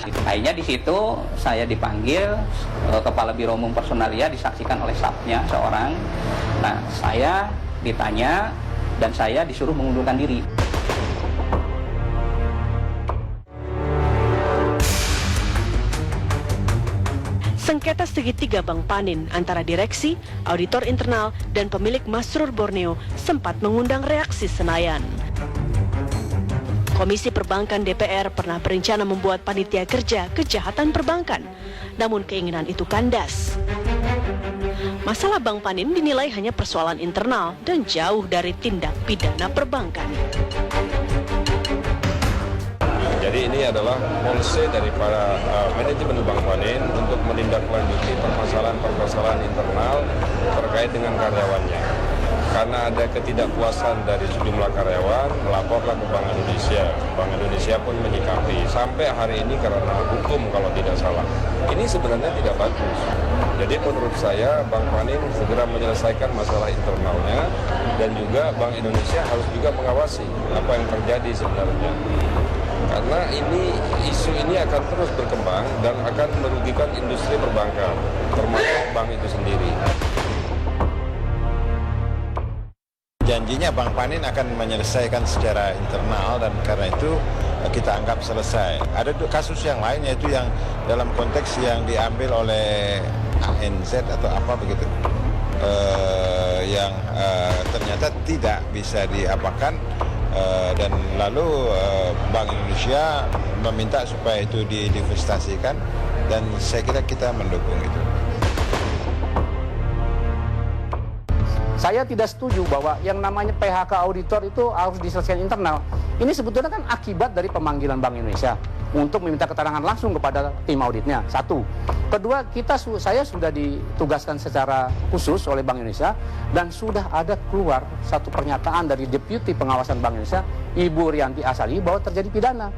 Akhirnya di situ saya dipanggil, Kepala Biro Umum Personalia disaksikan oleh stafnya seorang. Nah, saya ditanya dan saya disuruh mengundurkan diri. Sengketa segitiga Bank Panin antara direksi, auditor internal, dan pemilik Masrur Borneo sempat mengundang reaksi Senayan. Komisi Perbankan DPR pernah berencana membuat panitia kerja kejahatan perbankan, namun keinginan itu kandas. Masalah Bank Panin dinilai hanya persoalan internal dan jauh dari tindak pidana perbankan. Jadi ini adalah policy dari para manajemen Bank Panin untuk menindaklanjuti permasalahan internal terkait dengan karyawannya. Karena ada ketidakpuasan dari sejumlah karyawan, melaporlah ke Bank Indonesia. Bank Indonesia pun menyikapi sampai hari ini karena hukum kalau tidak salah. Ini sebenarnya tidak bagus. Jadi menurut saya Bank Panin segera menyelesaikan masalah internalnya dan juga Bank Indonesia harus juga mengawasi apa yang terjadi sebenarnya. Karena isu ini akan terus berkembang dan akan merugikan industri perbankan, termasuk bank itu sendiri. Janjinya Bank Panin akan menyelesaikan secara internal dan karena itu kita anggap selesai. Ada kasus yang lain yaitu yang dalam konteks yang diambil oleh ANZ atau apa begitu, yang ternyata tidak bisa diapakan. Dan lalu Bank Indonesia meminta supaya itu diinvestasikan dan saya kira kita mendukung itu. Saya tidak setuju bahwa yang namanya PHK auditor itu harus diselesaikan internal. Ini sebetulnya kan akibat dari pemanggilan Bank Indonesia untuk meminta keterangan langsung kepada tim auditnya. Satu. Kedua, saya sudah ditugaskan secara khusus oleh Bank Indonesia dan sudah ada keluar satu pernyataan dari Deputi Pengawasan Bank Indonesia, Ibu Rianti Asali, bahwa terjadi pidana.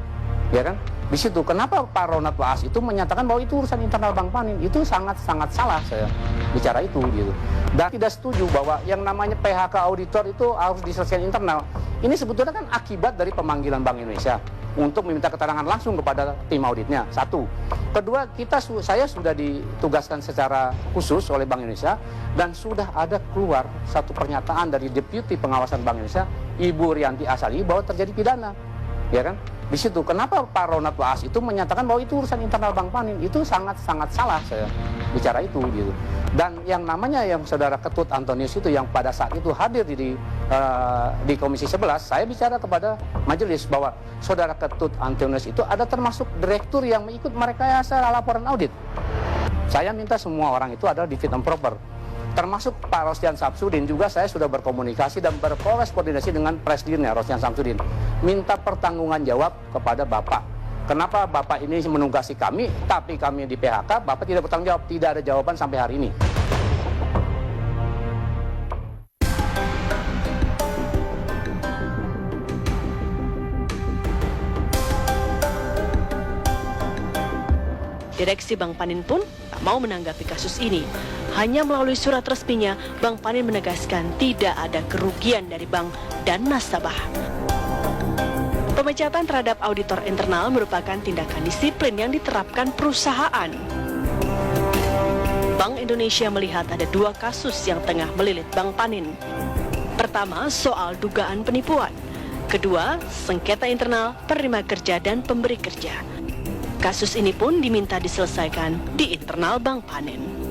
Ya kan? Di situ, kenapa Pak Ronald Waas itu menyatakan bahwa itu urusan internal Bank Panin? Itu sangat-sangat salah saya bicara itu gitu. Dan tidak setuju bahwa yang namanya PHK auditor itu harus diselesaikan internal. Ini sebetulnya kan akibat dari pemanggilan Bank Indonesia untuk meminta keterangan langsung kepada tim auditnya. Satu. Kedua, saya sudah ditugaskan secara khusus oleh Bank Indonesia dan sudah ada keluar satu pernyataan dari Deputi Pengawasan Bank Indonesia, Ibu Rianti Asali, bahwa terjadi pidana. Ya kan? Di situ, kenapa Pak Ronald Waas itu menyatakan bahwa itu urusan internal Bank Panin? Itu sangat-sangat salah saya bicara itu gitu. Dan yang namanya yang Saudara Ketut Antonius itu yang pada saat itu hadir di Komisi 11, saya bicara kepada majelis bahwa Saudara Ketut Antonius itu ada termasuk direktur yang mengikut merekayasa laporan audit. Saya minta semua orang itu adalah di fit and proper. Termasuk Pak Rosdian Samsudin juga saya sudah berkomunikasi dan berkorespondensi dengan presidennya Rosdian Samsudin. Minta pertanggungan jawab kepada Bapak. Kenapa Bapak ini menugasi kami, tapi kami di PHK, Bapak tidak bertanggung jawab. Tidak ada jawaban sampai hari ini. Direksi Bank Panin pun tak mau menanggapi kasus ini. Hanya melalui surat resminya, Bank Panin menegaskan tidak ada kerugian dari bank dan nasabah. Pemecatan terhadap auditor internal merupakan tindakan disiplin yang diterapkan perusahaan. Bank Indonesia melihat ada dua kasus yang tengah melilit Bank Panin. Pertama, soal dugaan penipuan. Kedua, sengketa internal penerima kerja dan pemberi kerja. Kasus ini pun diminta diselesaikan di internal Bank Panin.